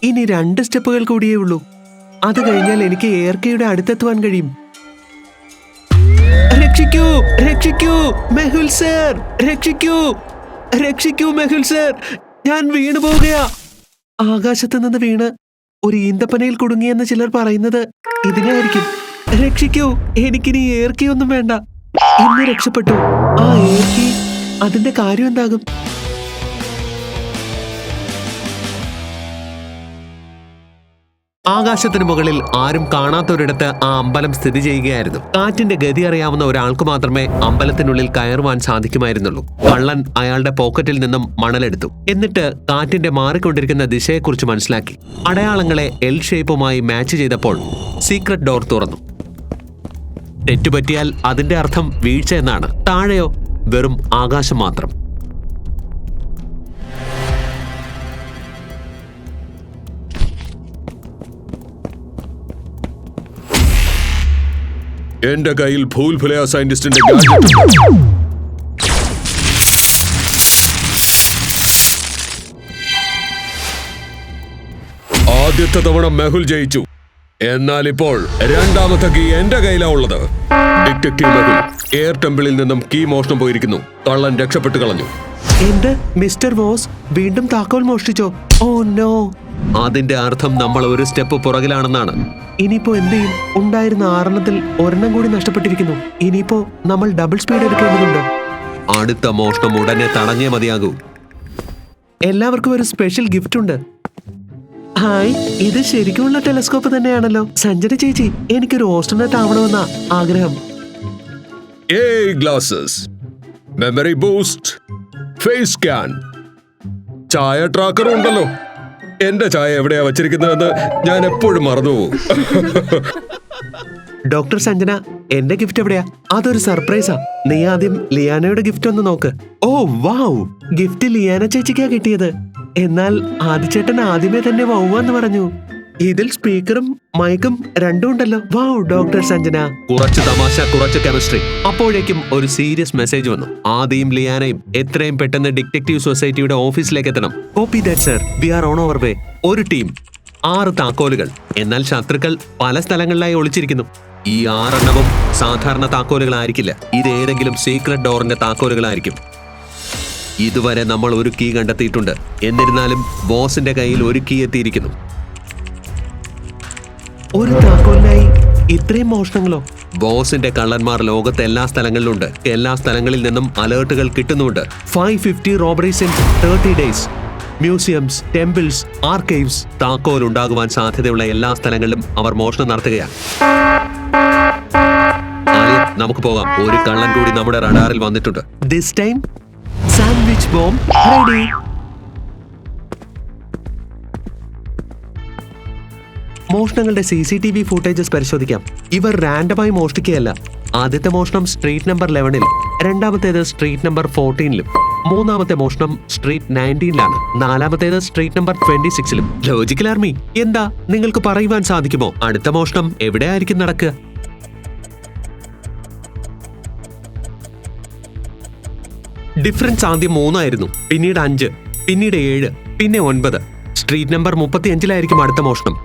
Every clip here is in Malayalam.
ഇനി 2 സ്റ്റെപ്പുകൾ കൂടിയേ ഉള്ളൂ. അത് കഴിഞ്ഞാൽ എനിക്ക് എയർകെയുടെ അടുത്തെത്തുവാൻ കഴിയും. രക്ഷിക്കൂ, രക്ഷിക്കൂ മെഹുൽ സർ, രക്ഷിക്കൂ, രക്ഷിക്കൂ മെഹുൽ സർ, ഞാൻ വീണു പോവുകയാ. ആകാശത്ത് നിന്ന് വീണ് ഒരു ഈന്തപ്പനയിൽ കുടുങ്ങിയെന്ന് ചിലർ പറയുന്നത് ഇതിനായിരിക്കും. രക്ഷിക്കൂ, എനിക്കിനി എയർകെ ഒന്നും വേണ്ട. ഇന്ന് രക്ഷപ്പെട്ടു. ആ എയർകെ, അതിന്റെ കാര്യം എന്താകും? ആകാശത്തിന് മുകളിൽ ആരും കാണാത്തൊരിടത്ത് ആ അമ്പലം സ്ഥിതി ചെയ്യുകയായിരുന്നു. കാറ്റിന്റെ ഗതി അറിയാവുന്ന ഒരാൾക്ക് മാത്രമേ അമ്പലത്തിനുള്ളിൽ കയറുവാൻ സാധിക്കുമായിരുന്നുള്ളൂ. കള്ളൻ അയാളുടെ പോക്കറ്റിൽ നിന്നും മണലെടുത്തു. എന്നിട്ട് കാറ്റിന്റെ മാറിക്കൊണ്ടിരിക്കുന്ന ദിശയെക്കുറിച്ച് മനസ്സിലാക്കി. അടയാളങ്ങളെ എൽ ഷേപ്പുമായി മാച്ച് ചെയ്തപ്പോൾ സീക്രട്ട് ഡോർ തുറന്നു. തെറ്റുപറ്റിയാൽ അതിന്റെ അർത്ഥം വീഴ്ച എന്നാണ്. താഴെയോ വെറും ആകാശം മാത്രം. എന്റെ കയ്യിൽ ഭൂൽഭുലയ സയന്റിസ്റ്റിന്റെ ആദ്യത്തെ തവണ മെഹുൽ ജയിച്ചു. എന്നാൽ ഇപ്പോൾ രണ്ടാമത്തെ കീ എന്റെ കയ്യിലാ ഉള്ളത്. ഡിറ്റക്റ്റീവ് മെഹുൽ, എയർ ടെമ്പിളിൽ നിന്നും കീ മോഷണം പോയിരിക്കുന്നു. കള്ളൻ രക്ഷപ്പെട്ടു കളഞ്ഞു. എന്ത്? മിസ്റ്റർ വോസ് വീണ്ടും താക്കോൽ മോഷ്ടിച്ചോ? Oh no. അതിന്റെ അർത്ഥം നമ്മൾ ഒരു സ്റ്റെപ്പ് പുറകിലാണെന്നാണ്. ഇനിയിപ്പോ എന്ത് ചെയ്യും? ഉണ്ടായിരുന്ന 6 ഒരെണ്ണം കൂടി നഷ്ടപ്പെട്ടിരിക്കുന്നു. ഇനിയിപ്പോ നമ്മൾ ഡബിൾ സ്പീഡ് എടുക്കേണ്ടതുണ്ട്. അടുത്ത മോഷണം ഉടനെ തടഞ്ഞേ മതിയാകൂ. എല്ലാവർക്കും ഒരു സ്പെഷ്യൽ ഗിഫ്റ്റ് ഉണ്ട്. ഹായ്, ഇത് ശരിക്കുമുള്ള ടെലസ്കോപ്പ് തന്നെയാണല്ലോ. സഞ്ജന ചേച്ചി, എനിക്കൊരു ഓസ്ട്രോനറ്റ് ആവണമെന്നാ ആഗ്രഹം. Glasses, memory boost, face scan, ചായ ട്രാക്കറും ഉണ്ടല്ലോ. എന്റെ ചായ എവിടെയാ വച്ചിരിക്കുന്നതെന്ന് ഞാൻ എപ്പോഴും മറന്നുപോകും. ഡോക്ടർ സഞ്ജന, എന്റെ ഗിഫ്റ്റ് എവിടെയാ? അതൊരു സർപ്രൈസാ. നീ ആദ്യം ലിയാനയുടെ ഗിഫ്റ്റ് ഒന്ന് നോക്ക്. ഓ വാവ്, ഗിഫ്റ്റ് ലിയാന ചേച്ചിക്കാ കിട്ടിയത്. എന്നാൽ ആദിച്ചേട്ടൻ ആദ്യമേ തന്നെ വൗവാന്ന് പറഞ്ഞു. ഇതിൽ സ്പീക്കറും മൈക്കും രണ്ടും ഉണ്ടല്ലോ. വാവ് ഡോക്ടർ സഞ്ജന. കുറച്ച് തമാശ, കുറച്ച് കെമിസ്ട്രി. അപ്പോഴേക്കും ഒരു സീരിയസ് മെസ്സേജ് വന്നു. ആദിയും ലിയാനയും എത്രയും പെട്ടെന്ന് ഡിറ്റക്റ്റീവ് സൊസൈറ്റിയുടെ ഓഫീസിലേക്ക് എത്തണം. Copy that sir, we are on our way. ഒരു ടീം, 6 താക്കോലുകൾ. എന്നാൽ ശത്രുക്കൾ പല സ്ഥലങ്ങളിലായി ഒളിച്ചിരിക്കുന്നു. ഈ 6 എണ്ണവും സാധാരണ താക്കോലുകളായിരിക്കില്ല. ഇത് ഏതെങ്കിലും സീക്രട്ട് ഡോറിന്റെ താക്കോലുകളായിരിക്കും. ഇതുവരെ നമ്മൾ ഒരു കീ കണ്ടെത്തിയിട്ടുണ്ട്. എന്നിരുന്നാലും ബോസിന്റെ കയ്യിൽ ഒരു കീ എത്തിയിരിക്കുന്നു. ഒരു താക്കോലിനായി ഇത്രയും മോഷണങ്ങളോ? ബോസിന്റെ കള്ളന്മാർ ലോകത്തെ എല്ലാ സ്ഥലങ്ങളിലുണ്ട്. എല്ലാ സ്ഥലങ്ങളിൽ നിന്നും അലേർട്ടുകൾ കിട്ടുന്നുണ്ട്. 550 robberies in 30 days. Museums, temples, archives. താക്കോൽ ഉണ്ടാകുവാൻ സാധ്യതയുള്ള എല്ലാ സ്ഥലങ്ങളിലും അവർ മോഷണം നടത്തുകയാണ്. നമുക്ക് പോകാം. ഒരു കള്ളൻ കൂടി നമ്മുടെ റഡാറിൽ വന്നിട്ടുണ്ട്. This time, sandwich bomb ready. മോഷണങ്ങളുടെ CCTV ഫുട്ടേജസ് പരിശോധിക്കാം. ഇവർ റാൻഡമായി മോഷ്ടിക്കുകയല്ല. ആദ്യത്തെ മോഷണം സ്ട്രീറ്റ് നമ്പർ 11-ൽ, രണ്ടാമത്തേത് സ്ട്രീറ്റ് നമ്പർ 14-ലും, മൂന്നാമത്തെ മോഷണം സ്ട്രീറ്റ് 19-ലാണ്, നാലാമത്തേത് സ്ട്രീറ്റ് നമ്പർ 26-ലും. ലോജിക്കൽ ആർമി, എന്താ നിങ്ങൾക്ക് പറയുവാൻ സാധിക്കുമോ അടുത്ത മോഷണം എവിടെയായിരിക്കും നടക്കുക? ഡിഫറൻസ് ആദ്യം 3 ആയിരുന്നു, പിന്നീട് 5, പിന്നീട് 7, പിന്നെ 9. സ്ട്രീറ്റ് നമ്പർ 35-ലായിരിക്കും അടുത്ത മോഷണം.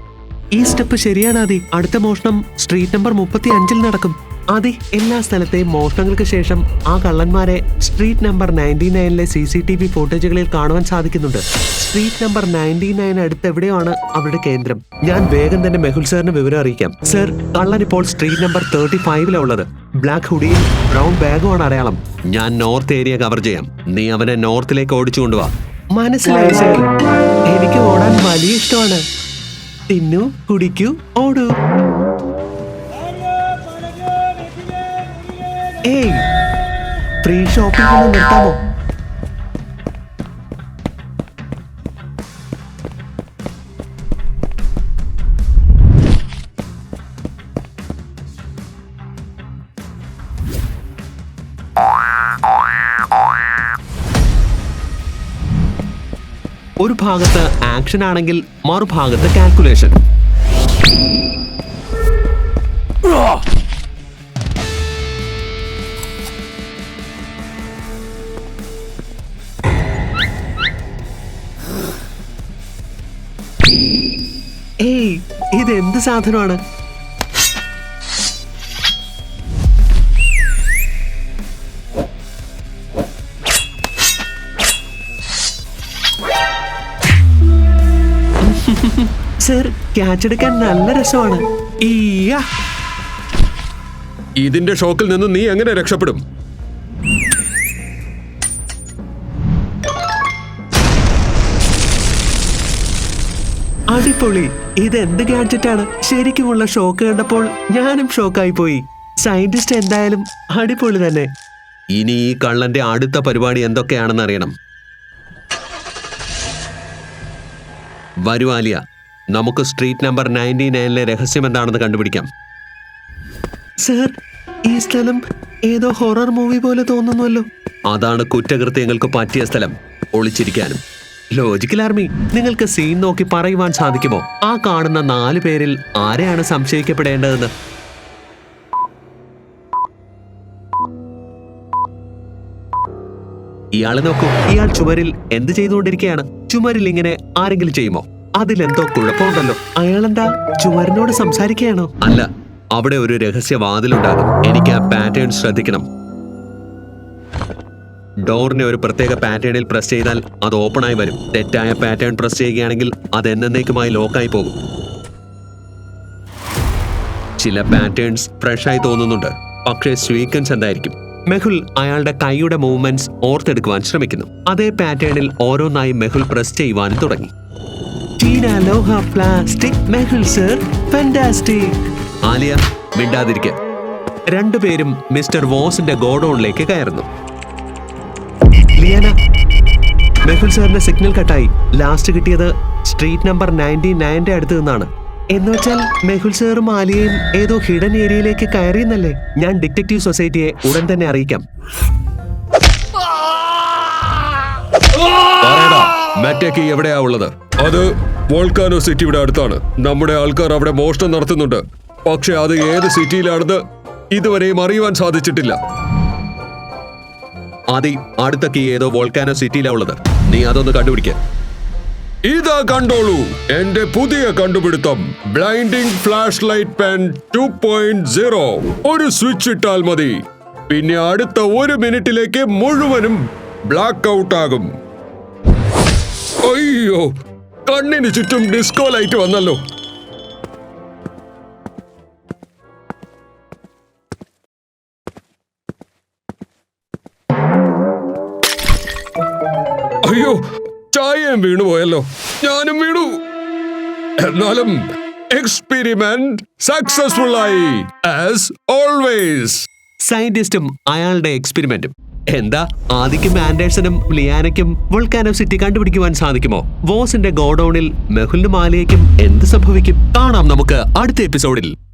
ഈ സ്റ്റെപ്പ് ശരിയാണ് ആദി. അടുത്ത മോഷണം സ്ട്രീറ്റ് നമ്പർ 35-ൽ നടക്കും. ആദി, എല്ലാ സ്ഥലത്തെയും മോഷണങ്ങൾക്ക് ശേഷം ആ കള്ളന്മാരെ സ്ട്രീറ്റ് നമ്പർ 99-ലെ CCTV ഫുട്ടേജുകളിൽ കാണുവാൻ സാധിക്കുന്നുണ്ട്. സ്ട്രീറ്റ് നമ്പർ 99 അടുത്ത് എവിടെയാണ് അവരുടെ കേന്ദ്രം. ഞാൻ വേഗം തന്നെ മെഹുൽ സാറിന് വിവരം അറിയിക്കാം. സർ, കള്ളൻ ഇപ്പോൾ സ്ട്രീറ്റ് നമ്പർ 35-ലാണ് ഉള്ളത്. ബ്ലാക്ക് ഹുഡിയും ബ്രൗൺ ബാഗുമാണ് അടയാളം. ഞാൻ നോർത്ത് ഏരിയ കവർ ചെയ്യാം. നീ അവനെ നോർത്തിലേക്ക് ഓടിച്ചു കൊണ്ടുവാ. മനസ്സിലായി സർ. എനിക്ക് ഓടാൻ വലിയ ഇഷ്ടമാണ്. തിന്നു, കുടിക്കൂ, ഓടൂ. ഏയ്, ഫ്രീ ഷോപ്പിംഗ് ഒന്ന് നിർത്താമോ? ഒരു ഭാഗത്ത് ആക്ഷൻ ആണെങ്കിൽ മറുഭാഗത്ത് കാൽക്കുലേഷൻ. എന്ത് സാധനമാണ്? സർ, ക്യാച്ച് എടുക്കാൻ നല്ല രസമാണ്. ഇതിന്റെ ഷോക്കിൽ നിന്ന് നീ എങ്ങനെ രക്ഷപ്പെടും? അടിപൊളി. ഇത് എന്ത് ഗാഡ്ജറ്റാണ്? ശരിക്കുമുള്ള ഷോക്ക് കണ്ടപ്പോൾ ഞാനും ഷോക്കായി പോയി. സയന്റിസ്റ്റ് എന്തായാലും അടിപൊളി തന്നെ. ഇനി ഈ കള്ളന്റെ അടുത്ത പരിപാടി എന്തൊക്കെയാണെന്ന് അറിയണം. വരൂ ആലിയ, നമുക്ക് സ്ട്രീറ്റ് നമ്പർ 99 രഹസ്യം എന്താണെന്ന് കണ്ടുപിടിക്കാം. സർ, ഈ സ്ഥലം ഏതോ ഹൊറർ മൂവി പോലെ തോന്നുന്നുവല്ലോ. അതാണ് കുറ്റകൃത്യങ്ങൾക്ക് പറ്റിയ സ്ഥലം, ഒളിച്ചിരിക്കാനും. ലോജിക്കൽ ആർമി, നിങ്ങൾക്ക് സീൻ നോക്കി പറയുവാൻ സാധിക്കുമോ ആ കാണുന്ന 4 പേരിൽ ആരെയാണ് സംശയിക്കപ്പെടേണ്ടതെന്ന്? ഇയാളെ നോക്കൂ, ഇയാൾ ചുമരിൽ എന്ത് ചെയ്തുകൊണ്ടിരിക്കുകയാണ്? ചുമരിൽ ഇങ്ങനെ ആരെങ്കിലും ചെയ്യുമോ? അതിലെന്തോ കുഴപ്പമുണ്ടല്ലോ. അയാളെന്താ ചുമരിനോട് സംസാരിക്കുകയാണോ? അല്ല, അവിടെ ഒരു രഹസ്യ വാതിലുണ്ടാകും. എനിക്ക് ആ പാറ്റേൺ ശ്രദ്ധിക്കണം. ഡോറിനെ ഒരു പ്രത്യേക പാറ്റേണിൽ പ്രസ് ചെയ്താൽ അത് ഓപ്പൺ ആയി വരും. തെറ്റായ പാറ്റേൺ പ്രസ് ചെയ്യുകയാണെങ്കിൽ അത് എന്നേക്കുമായി ലോക്കായി പോകും. ചില പാറ്റേൺസ് ഫ്രഷ് ആയി തോന്നുന്നുണ്ട്, പക്ഷേ സ്വീക്വൻസ് എന്തായിരിക്കും? മെഹുൽ അയാളുടെ കൈയുടെ മൂവ്മെന്റ്സ് ഓർത്തെടുക്കുവാൻ ശ്രമിക്കുന്നു. അതേ പാറ്റേണിൽ ഓരോന്നായി മെഹുൽ പ്രസ് ചെയ്യുവാൻ തുടങ്ങി. ആലിയ, മിണ്ടാതിരിക്കുക. രണ്ടുപേരും മിസ്റ്റർ വോസിന്റെ ഗോഡൌണിലേക്ക് കയറുന്നു. ലിയാന, മെഹുൽ സാറിന്റെ സിഗ്നൽ കട്ടായി. ലാസ്റ്റ് കിട്ടിയത് സ്ട്രീറ്റ് നമ്പർ 99 അടുത്ത് നിന്നാണ്. എന്നുവെച്ചാൽ മെഹുൽ സാറും ആലിയയും ഏതോ ഹിഡൻ ഏരിയയിലേക്ക് കയറിയെന്നല്ലേ? ഞാൻ ഡിറ്റക്റ്റീവ് സൊസൈറ്റിയെ ഉടൻ തന്നെ അറിയിക്കാം. മെറ്റേക്ക് എവിടെയാ ഉള്ളത്? അത് വോൾക്കാനോ സിറ്റിയുടെ അടുത്താണ്. നമ്മുടെ ആൾക്കാർ അവിടെ മോഷണം നടത്തുന്നുണ്ട്. പക്ഷെ അത് ഏത് സിറ്റിയിലാണെന്ന് ഇതുവരെയും അറിയുവാൻ സാധിച്ചിട്ടില്ല. ആദി, അടുത്ത കീ ഏതോ വോൾക്കാനോ സിറ്റിയിലാ ഉള്ളത്. നീ അതൊന്ന് കണ്ടുപിടിക്ക. ഇതാ കണ്ടോളൂ, എന്റെ പുതിയ കണ്ടുപിടുത്തം, ബ്ലൈൻഡിംഗ് ഫ്ലാഷ് ലൈറ്റ് പെൻ 2.0. ഒരു സ്വിച്ച് ഇട്ടാൽ മതി, പിന്നെ അടുത്ത 1 മിനിറ്റിലേക്ക് മുഴുവനും ബ്ലാക്ക് ഔട്ട് ആകും. അയ്യോ, കണ്ണിന് ചുറ്റും ഡിസ്കോ ലൈറ്റ് വന്നല്ലോ. അയ്യോ, ചായയും വീണുപോയല്ലോ. ഞാനും വീണു. എന്നാലും എക്സ്പെരിമെന്റ് സക്സസ്ഫുൾ ആയി, ആസ് ഓൾവേസ്. സയന്റിസ്റ്റും അയാളുടെ എക്സ്പെരിമെന്റും. എന്താ, ആദിക്കും ആൻഡേഴ്സണും ലിയാനയ്ക്കും വോൾക്കാനോ സിറ്റി കണ്ടുപിടിക്കുവാൻ സാധിക്കുമോ? വോസിന്റെ ഗോഡൌണിൽ മെഹുലിനും ആലിയയ്ക്കും എന്ത് സംഭവിക്കും? കാണാം നമുക്ക് അടുത്ത എപ്പിസോഡിൽ.